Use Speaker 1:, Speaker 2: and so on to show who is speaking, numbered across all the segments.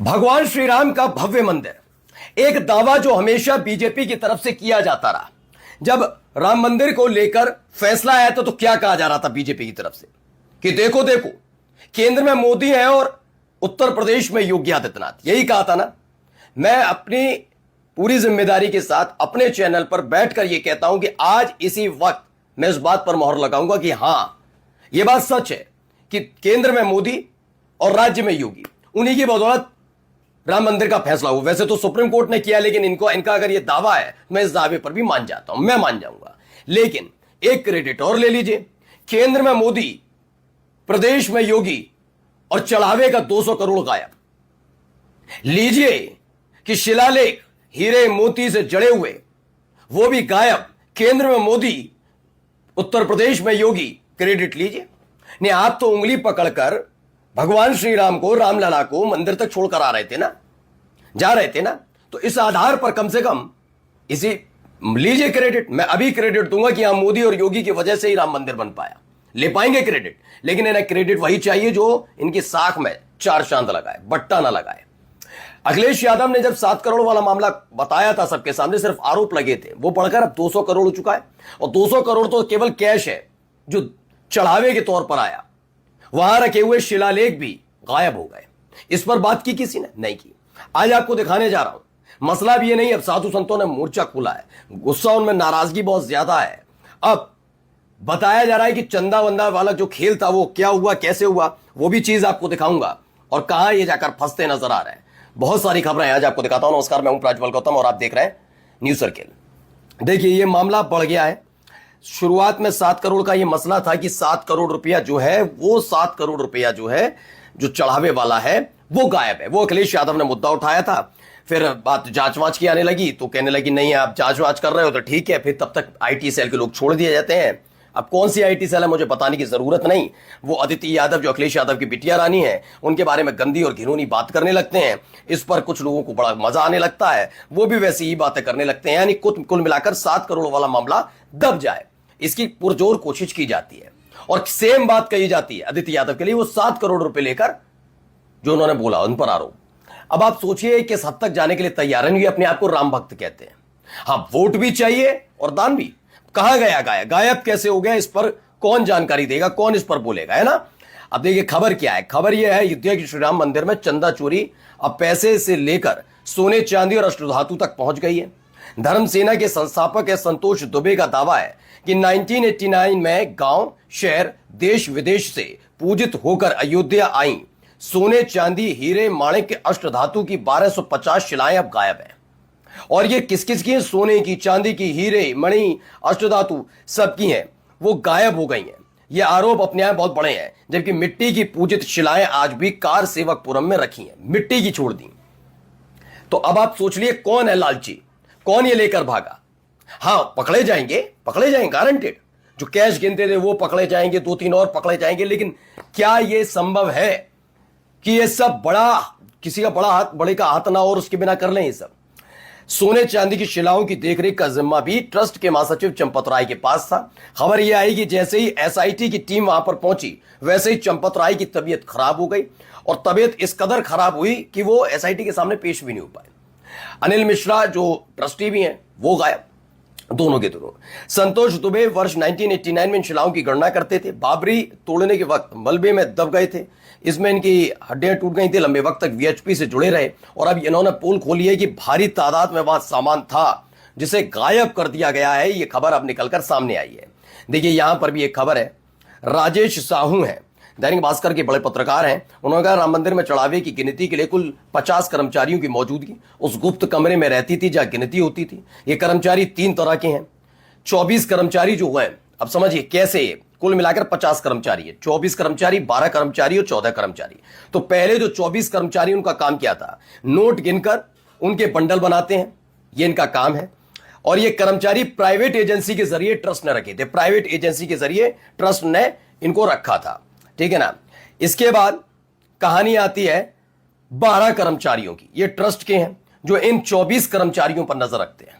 Speaker 1: भगवान श्री राम का भव्य मंदिर, एक दावा जो हमेशा बीजेपी की तरफ से किया जाता रहा। जब राम मंदिर को लेकर फैसला आया तो क्या कहा जा रहा था बीजेपी की तरफ से कि देखो देखो केंद्र में मोदी है और उत्तर प्रदेश में योगी आदित्यनाथ, यही कहा था ना। मैं अपनी पूरी जिम्मेदारी के साथ अपने चैनल पर बैठकर यह कहता हूं कि आज इसी वक्त मैं इस बात पर मोहर लगाऊंगा कि हां यह बात सच है कि केंद्र में मोदी और राज्य में योगी, उन्हीं की बदौलत राम मंदिर का फैसला हुआ। वैसे तो सुप्रीम कोर्ट ने किया, लेकिन इनका अगर यह दावा है मैं इस दावे पर भी मान जाता हूं, मैं मान जाऊंगा। लेकिन एक क्रेडिट और ले लीजिए, केंद्र में मोदी, प्रदेश में योगी और चढ़ावे का 200 करोड़ गायब। लीजिए कि शिलालेख हीरे मोती से जड़े हुए वो भी गायब, केंद्र में मोदी, उत्तर प्रदेश में योगी, क्रेडिट लीजिए। नहीं, आप तो उंगली पकड़कर भगवान श्री राम को, रामलला को मंदिर तक छोड़कर आ रहे थे ना, जा रहे थे ना। तो इस आधार पर कम से कम इसी लीजिए क्रेडिट। मैं अभी क्रेडिट दूंगा कि यहां मोदी और योगी की वजह से ही राम मंदिर बन पाया, ले पाएंगे क्रेडिट। लेकिन इन्हें क्रेडिट वही चाहिए जो इनकी साख में चार चांद लगाए, बट्टा ना लगाए। अखिलेश यादव ने जब 7 करोड़ वाला मामला बताया था सबके सामने, सिर्फ आरोप लगे थे, वो बढ़कर अब 200 करोड़ हो चुका है। और 200 करोड़ तो केवल कैश है जो चढ़ावे के तौर पर आया। वहां रखे हुए शिलालेख भी गायब हो गए। इस पर बात की किसी ने नहीं की। आज आपको दिखाने जा रहा हूं। मसला भी ये नहीं, अब साधु संतों ने मोर्चा खोला है, गुस्सा उनमें, नाराजगी बहुत ज्यादा है। अब बताया जा रहा है कि चंदा वंदा वाला जो खेल था वो क्या हुआ, कैसे हुआ, वो भी चीज आपको दिखाऊंगा और कहां ये जाकर फंसते नजर आ रहे हैं। बहुत सारी खबरें आज आपको दिखाता हूं। नमस्कार, मैं हूं प्रज्वल गौतम और आप देख रहे हैं न्यूज सर्किल। देखिए, ये मामला बढ़ गया है। शुरुआत में 7 करोड़ का ये मसला था कि 7 करोड़ रुपया जो है, वो 7 करोड़ रुपया जो है, जो चढ़ावे वाला है, वो गायब है। वो अखिलेश यादव ने मुद्दा उठाया था। फिर बात जांच वांच की आने लगी तो कहने लगी नहीं, आप जांच वांच कर रहे हो तो ठीक है। फिर तब तक आईटी सेल के लोग छोड़ दिए जाते हैं। अब कौन सी आईटी सेल है मुझे बताने की जरूरत नहीं। वो अदिति यादव जो अखिलेश यादव की बिटिया रानी है, उनके बारे में गंदी और घिनौनी बात करने लगते हैं। इस पर कुछ लोगों को बड़ा मजा आने लगता है, वो भी वैसी ही बातें करने लगते हैं। यानी कुल मिलाकर 7 करोड़ वाला मामला दब जाए, इसकी पुरजोर कोशिश की जाती है। और सेम बात कही जाती है अदिति यादव के लिए। वो 7 करोड़ रुपए लेकर जो उन्होंने बोला, उन पर आरोप। अब आप सोचिए किस हद तक जाने के लिए तैयार है। ये अपने आप को राम भक्त कहते हैं। हाँ, वोट भी चाहिए और दान भी। कहा गया गायब, गायब कैसे हो गया, इस पर कौन जानकारी देगा, कौन इस पर बोलेगा, है ना। अब देखिए खबर क्या है। खबर यह है, अयोध्या के श्री राम मंदिर में चंदा चोरी अब पैसे से लेकर सोने, चांदी और अष्टधातु तक पहुंच गई है। धर्म सेना के संस्थापक है संतोष दुबे का दावा है कि 1989 में गांव, शहर, देश विदेश से पूजित होकर अयोध्या आई सोने, चांदी, हीरे, माणिक के अष्टधातु की 1250 शिलाएं अब गायब हैं। और ये किस किस की हैं? सोने की, चांदी की, हीरे, मणि, अष्टधातु सबकी हैं, वो गायब हो गई हैं। ये आरोप अपने आप बहुत बड़े हैं। जबकि मिट्टी की पूजित शिलाएं आज भी कार सेवकपुरम में रखी हैं, मिट्टी की छोड़ दी। तो अब आप सोच लिए कौन है लालची, कौन ये लेकर भागा। हाँ, पकड़े जाएंगे गारंटेड। जो कैश गिनते थे वो पकड़े जाएंगे, 2-3 और पकड़े जाएंगे। लेकिन क्या यह संभव है कि ये सब किसी का बड़े का हाथ ना और उसके बिना कर लें? ये सब सोने चांदी की शिलाओं की देखरेख का जिम्मा भी ट्रस्ट के महासचिव चंपत राय के पास था। खबर यह आई कि जैसे ही एसआईटी की टीम वहां पर पहुंची, वैसे ही चंपत राय की तबीयत खराब हो गई। और तबीयत इस कदर खराब हुई कि वो एसआईटी के सामने पेश भी नहीं हो पाए। अनिल मिश्रा जो ट्रस्टी भी हैं, वो गायब, दोनों के दोनों। संतोष दुबे वर्ष 1989 में इन शिलाओं की गणना करते थे। बाबरी तोड़ने के वक्त मलबे में दब गए थे, इसमें इनकी हड्डियां टूट गई थी, लंबे वक्त तक वीएचपी से जुड़े रहे। और अब इन्होंने पोल खोली है कि भारी तादाद में वहां सामान था जिसे गायब कर दिया गया है। ये खबर अब निकलकर सामने आई है। देखिए यहां पर भी एक खबर है। राजेश साहू है, दैनिक भास्कर के बड़े पत्रकार हैं। उन्होंने कहा राम मंदिर में चढ़ावे की गिनती के लिए कुल 50 कर्मचारियों की मौजूदगी उस गुप्त कमरे में रहती थी जहां गिनती होती थी। ये कर्मचारी 3 तरह के हैं। 24 कर्मचारी जो हैं, अब समझिए कैसे, कुल मिलाकर 50 कर्मचारी है। 24 कर्मचारी, 12 कर्मचारी और 14 कर्मचारी। तो पहले जो 24 कर्मचारी, उनका काम क्या था? नोट गिनकर उनके बंडल बनाते हैं, ये इनका काम है। और ये कर्मचारी प्राइवेट एजेंसी के जरिए ट्रस्ट ने रखे थे, प्राइवेट एजेंसी के जरिए ट्रस्ट ने इनको रखा था, ठीक है ना। इसके बाद कहानी आती है 12 कर्मचारियों की। ये ट्रस्ट के हैं जो इन 24 कर्मचारियों पर नजर रखते हैं।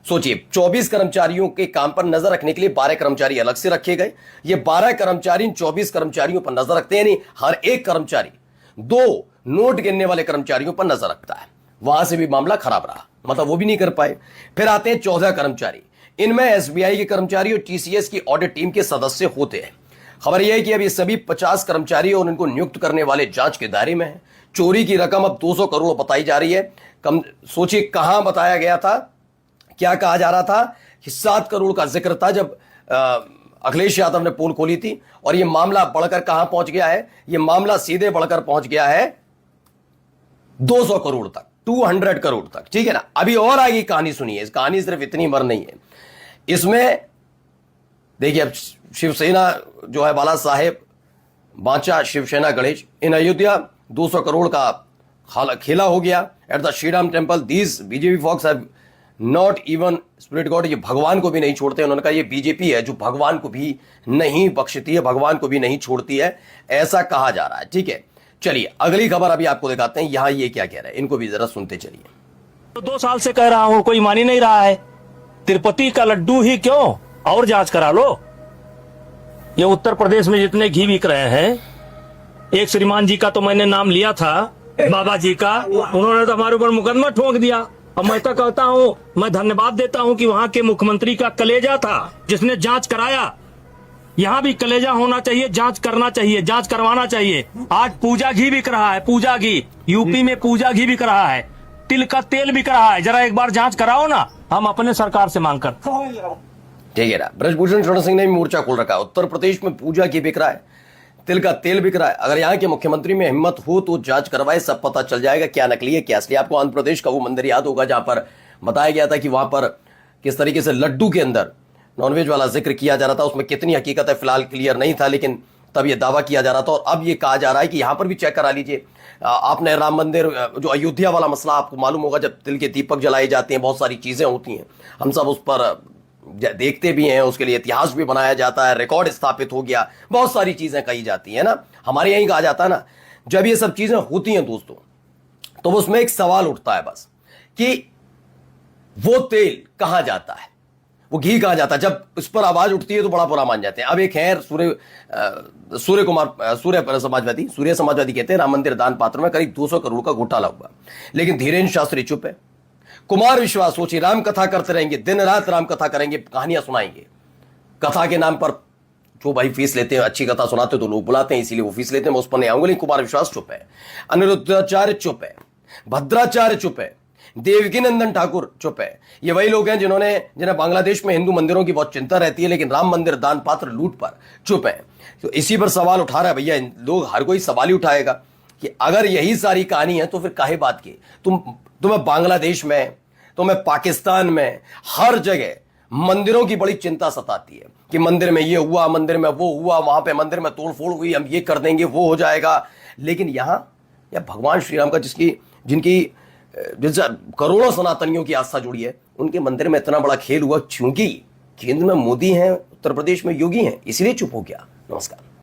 Speaker 1: सोचिए, 24 कर्मचारियों के काम पर नजर रखने के लिए 12 कर्मचारी अलग से रखे गए। ये 12 कर्मचारी इन 24 कर्मचारियों पर नजर रखते हैं। यानी हर एक कर्मचारी 2 नोट गिनने वाले कर्मचारियों पर नजर रखता है। वहां से भी मामला खराब रहा, मतलब वो भी नहीं कर पाए। फिर आते हैं 14 कर्मचारी, इनमें एसबीआई के कर्मचारी और टीसीएस की ऑडिट टीम के सदस्य होते हैं। खबर यह है कि अब ये सभी 50 कर्मचारी और उनको नियुक्त करने वाले जांच के दायरे में है। चोरी की रकम अब 200 करोड़ बताई जा रही है। कम सोचिए कहां बताया गया था, क्या कहा जा रहा था कि 7 करोड़ का जिक्र था जब अखिलेश यादव ने पोल खोली थी, और यह मामला बढ़कर कहां पहुंच गया है, यह मामला सीधे बढ़कर पहुंच गया है 200 करोड़ तक, 200 करोड़ तक। ठीक है ना। अभी और आगे कहानी सुनिए, इस कहानी सिर्फ इतनी भर नहीं है। इसमें देखिए, अब शिवसेना जो है बाला साहेब बांचा, शिवसेना गणेश, इन अयोध्या 200 करोड़ का खेला हो गया at the Shri Ram temple. These BJP folks have not even spirit god, ये भगवान को भी नहीं छोड़ते। उन्होंने कहा ये बीजेपी है जो भगवान को भी नहीं बख्शती है, भगवान को भी नहीं छोड़ती है, ऐसा कहा जा रहा है। ठीक है, चलिए अगली खबर अभी आपको दिखाते हैं, यहां ये क्या कह रहे हैं, इनको भी जरा सुनते चलिए।
Speaker 2: तो 2 साल से कह रहा हूं, कोई मान ही नहीं रहा है। तिरुपति का लड्डू ही क्यों, और जांच करा लो। ये उत्तर प्रदेश में जितने घी बिक रहे हैं, एक श्रीमान जी का तो मैंने नाम लिया था, बाबा जी का, उन्होंने तो हमारे ऊपर मुकदमा ठोक दिया। अब मैं तो कहता हूं, मैं धन्यवाद देता हूं कि वहां के मुख्यमंत्री का कलेजा था जिसने जांच कराया। यहाँ भी कलेजा होना चाहिए, जांच करना चाहिए, जांच करवाना चाहिए। आज पूजा घी बिक रहा है, पूजा घी, यूपी में पूजा घी बिक रहा है, तिल का तेल बिक रहा है। जरा एक बार जांच कराओ ना, हम अपने सरकार से मांग करते हैं।
Speaker 1: ठीक है ना। ब्रजभूषण शरण सिंह ने भी मोर्चा खोल रखा है। उत्तर प्रदेश में पूजा घी बिक रहा है, तिल का तेल बिक रहा है। अगर यहाँ के मुख्यमंत्री में हिम्मत हो तो जांच करवाए, सब पता चल जाएगा क्या नकली है क्या असली। आपको आंध्र प्रदेश का वो मंदिर याद होगा जहां पर बताया गया था कि वहां पर किस तरीके से लड्डू के अंदर नॉनवेज वाला जिक्र किया जा रहा था। उसमें कितनी हकीकत है फिलहाल क्लियर नहीं था, लेकिन तब ये दावा किया जा रहा था। और अब ये कहा जा रहा है कि यहां पर भी चेक करा लीजिए। आपने राम मंदिर जो अयोध्या वाला मसला आपको मालूम होगा, जब तिल के दीपक जलाए जाते हैं, बहुत सारी चीजें होती हैं, हम सब उस पर देखते भी हैं, उसके लिए इतिहास भी बनाया जाता है, रिकॉर्ड स्थापित हो गया, बहुत सारी चीजें कही जाती है ना। हमारे यहीं कहा जाता है ना, जब ये सब चीजें होती हैं दोस्तों, तो उसमें एक सवाल उठता है बस कि वो तेल कहां जाता है, वो घी कहां जाता है। जब इस पर आवाज उठती है तो बड़ा बुरा मान जाते हैं। अब एक है सूर्य समाजवादी कहते हैं राम मंदिर दान पात्र में करीब 200 करोड़ का घोटाला हुआ, लेकिन धीरेन्द्र शास्त्री चुप है। कुमार विश्वास सोचिए, राम कथा करते रहेंगे, दिन रात राम कथा करेंगे, कहानियां सुनाएंगे, कथा के नाम पर जो भाई फीस लेते हैं, अच्छी कथा सुनाते तो लोग बुलाते हैं, इसीलिए वो फीस लेते हैं, मैं उस पर नहीं आऊंगा। लेकिन कुमार विश्वास चुप है, अनिरुद्धाचार्य चुप है, भद्राचार्य चुप है, देवकी नंदन ठाकुर चुप है। ये वही लोग हैं जिन्हें बांग्लादेश में हिंदू मंदिरों की बहुत चिंता रहती है, लेकिन राम मंदिर दान पात्र लूट पर चुप है। तो इसी पर सवाल उठा रहा है भैया, लोग हर कोई सवाल ही उठाएगा कि अगर यही सारी कहानी है तो फिर काहे बात की। तुम्हें बांग्लादेश में, तुम्हें पाकिस्तान में, हर जगह मंदिरों की बड़ी चिंता सताती है कि मंदिर में ये हुआ, मंदिर में वो हुआ, वहां पे मंदिर में तोड़फोड़ हुई, हम ये कर देंगे, वो हो जाएगा। लेकिन यहां या भगवान श्री राम का जिनसे करोड़ों सनातनियों की आस्था जुड़ी है, उनके मंदिर में इतना बड़ा खेल हुआ क्योंकि केंद्र में मोदी हैं, उत्तर प्रदेश में योगी हैं, इसलिए चुप हो गया। नमस्कार।